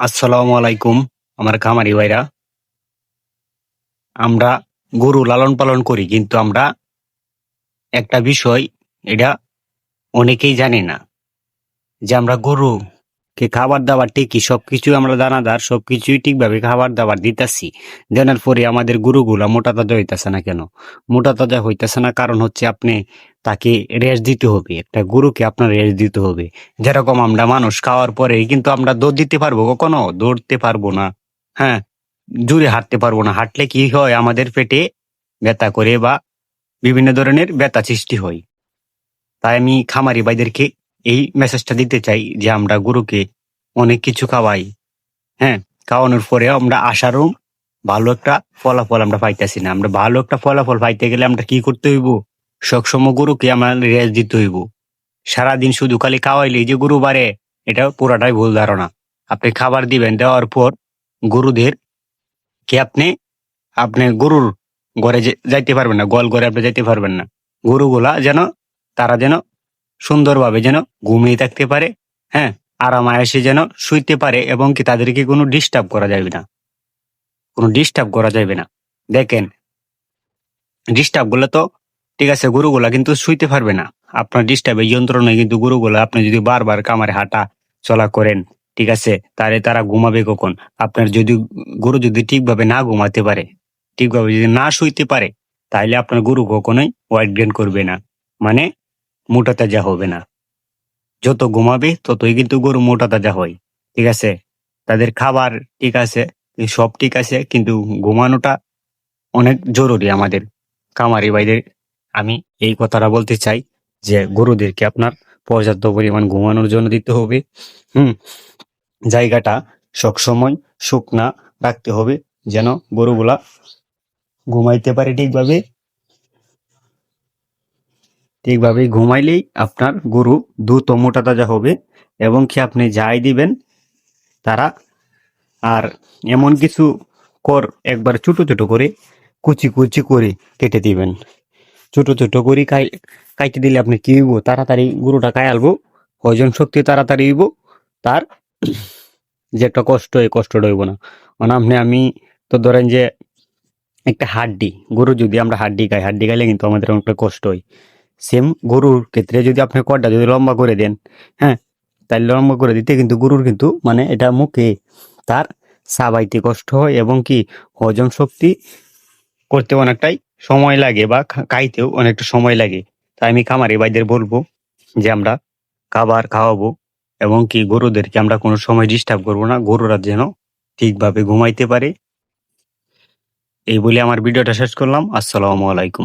আসসালামু আলাইকুম আমার খামারি ভাইরা। আমরা গরু লালন পালন করি, কিন্তু আমরা একটা বিষয় এটা অনেকেই জানি না, যে আমরা গরুকে খাবার দাবার ঠিকই সবকিছু আমরা দানাদার সবকিছুই ঠিকভাবে খাবার দাবার দিতেছি। দেওয়ার পরে আমাদের গরুগুলা মোটা তাজা হইতেছে না কেন? মোটা তাজা হইতেছে না কারণ হচ্ছে আপনি তাকে রেস্ট দিতে হবে। একটা গরুকে আপনার রেস্ট দিতে হবে। যেরকম আমরা মানুষ খাওয়ার পরে কিন্তু আমরা দৌড় দিতে পারবো? কখনো দৌড়তে পারবো না। হ্যাঁ, জোরে হাঁটতে পারবো না। হাঁটলে কি হয়? আমাদের পেটে ব্যথা করে বা বিভিন্ন ধরনের ব্যথা সৃষ্টি হয়। তাই আমি খামারি ভাইদেরকে এই মেসেজটা দিতে চাই যে আমরা গরুকে অনেক কিছু খাওয়াই। হ্যাঁ, খাওয়ানোর পরেও আমরা আশারও ভালো একটা ফলাফল আমরা পাইতেছি না। আমরা ভালো একটা ফলাফল পাইতে গেলে আমরা কি করতে হইব? সবসময় গরুকে আমার রেস্ট দিতে হইব। সারাদিন শুধু খালি খাওয়াইলেই যে গরু বাড়ে, এটা পুরাটাই ভুল ধারণা। আপনি খাবার দিবেন, দেওয়ার পর গরুদের কে আপনি আপনি গরুর ঘরে যাইতে পারবেন না, গোয়াল ঘরে আপনি যাইতে পারবেন না। গরুগুলা যেন তারা যেন সুন্দরভাবে যেন ঘুমিয়ে থাকতে পারে। হ্যাঁ, আরাম আয়েসে যেন শুইতে পারে এবং কি তাদেরকে কোনো ডিস্টার্ব করা যাবে না। কোনো ডিস্টার্ব করা যাবে না। দেখেন, ডিস্টার্ব গুলো তো ঠিক আছে, গরুগুলা কিন্তু শুইতে পারবে না। আপনার ডিস্টার্বের যন্ত্রণায় কিন্তু গরুগুলা আপনি যদি বারবার কামারে হাঁটা চলা করেন, ঠিক আছে, তাহলে তারা ঘুমাবে কখন? আপনার যদি গরু যদি ঠিকভাবে না ঘুমাতে পারে, ঠিকভাবে যদি না শুইতে পারে, তাহলে আপনার গরু কখনোই ওয়েট গেইন করবে না। মানে মোটা তাজা হবে না। যত ঘুমাবে ততই কিন্তু গরু মোটা তাজা হয়। ঠিক আছে? তাদের খাবার ঠিক আছে, সব ঠিক আছে, কিন্তু ঘুমানোটা অনেক জরুরি আমাদের খামারি ভাইদের। আমি এই কথাটা বলতে চাই যে গরুদেরকে আপনার পর্যাপ্ত পরিমাণ ঘুমানোর জন্য দিতে হবে। হুম, জায়গাটা সবসময় শুকনা রাখতে হবে, যেন গরুগুলা ঘুমাইতে পারে ঠিকভাবে। ঠিকভাবে ঘুমাইলেই আপনার গরু দ্রুত মোটা তাজা হবে এবং কি আপনি যাই দিবেন তারা আর এমন কিছু কর, একবার ছোট ছোট করে কুচি কুচি করে কেটে দিবেন। ছোট ছোট করে কাইটে দিলে আপনি কি হইব? তাড়াতাড়ি গরুটা খাই আলবো, হজম শক্তি তাড়াতাড়ি হইব। তার যে একটা কষ্ট, এই কষ্টটা হইব না। মানে আমি তো ধরেন যে একটা হাড্ডি, গরু যদি আমরা হাড্ডি খাই, হাড্ডি খাইলে কিন্তু আমাদের অনেকটা কষ্ট হয়। সেম গরুর ক্ষেত্রে যদি আপনি কডটা যদি লম্বা করে দেন, হ্যাঁ, তাই লম্বা করে দিতে কিন্তু গরুর কিন্তু মানে এটা মুখে তার চাবাইতে কষ্ট হয় এবং কি হজম শক্তি করতে অনেকটাই সময় লাগে বা খাইতেও অনেকটা সময় লাগে। তাই আমি খামারি ভাইদের বলবো যে আমরা খাবার খাওয়াবো এবং কি গরুদেরকে আমরা কোনো সময় ডিস্টার্ব করবো না, গরুরা যেন ঠিকভাবে ঘুমাইতে পারে। এই বলে আমার ভিডিওটা শেষ করলাম। আসসালামু আলাইকুম।